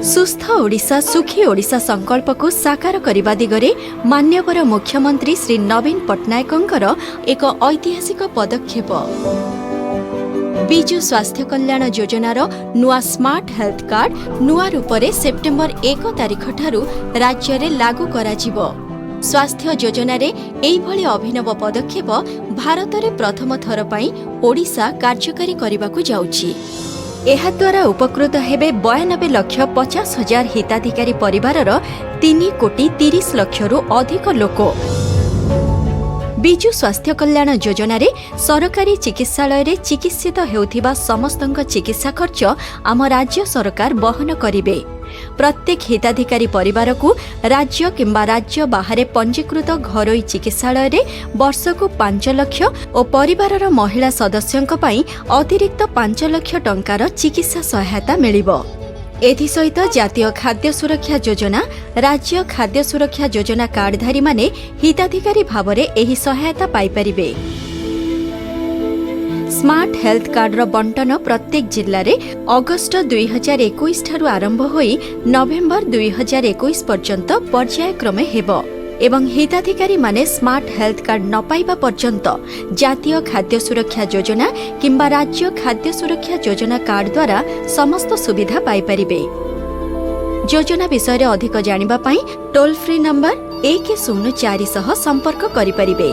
सुस्थ ओडिशा सुखी ओडिशा संकल्प को साकार करने दिगरे मान्यवर मुख्यमंत्री श्री नवीन पट्टनायकंकर एक ऐतिहासिक पदक्षेप। विजु स्वास्थ्य कल्याण योजनार नुआ स्मार्ट हेल्थ कार्ड नुआ रूपरे सेप्टेम्बर 1 तारिख ठारू राज्य में लागू कराजिबो। स्वास्थ्य योजना रे एइभଳି अभिनव पदक्षेप भारत में प्रथम थर पई ओडिशा कार्यकारी करबाकू जाउछि। एहाद्वारा उपकृत हेबे 92,50,000 हिताधिकारी परिवारर 3,30,00,000 रु अधिक लोक। विजु स्वास्थ्य कल्याण योजना रे सरकारी चिकित्सालय रे चिकित्सित हेउथिबा समस्तक चिकित्सा खर्च आम राज्य सरकार वहन करिबे। प्रत्येक हिताधिकारी परिवार को राज्य किंबा राज्य बाहर पंजीकृत घरोई चिकित्सालय रे वर्षकु 5 लाख और परिवारर महिला सदस्यंक पई अतिरिक्त 5 लाख टंकार चिकित्सा सहायता मिलिबो। एथिसहित जातीय खाद्य सुरक्षा योजना राज्य खाद्य सुरक्षा योजना कार्डधारी माने हिताधिकारी भावरे एही सहायता पाई परिबे। स्मार्ट हेल्थ कार्ड रो बंटन प्रत्येक जिल्ला रे अगस्त 2021 ठारू आरंभ होई नवेम्बर 2021 पर्यंत पर्यायक्रमे हेबो एवं हिताधिकारी माने स्मार्ट हेल्थ कार्ड न पाइबा पर्यंत जातीय खाद्य सुरक्षा योजना किंबा राज्य खाद्य सुरक्षा योजना कार्ड द्वारा समस्त सुविधा पाई परिबे। योजना विषय अधिक जानिबा पई टोल फ्री नंबर 104 सह संपर्क करि परिबे।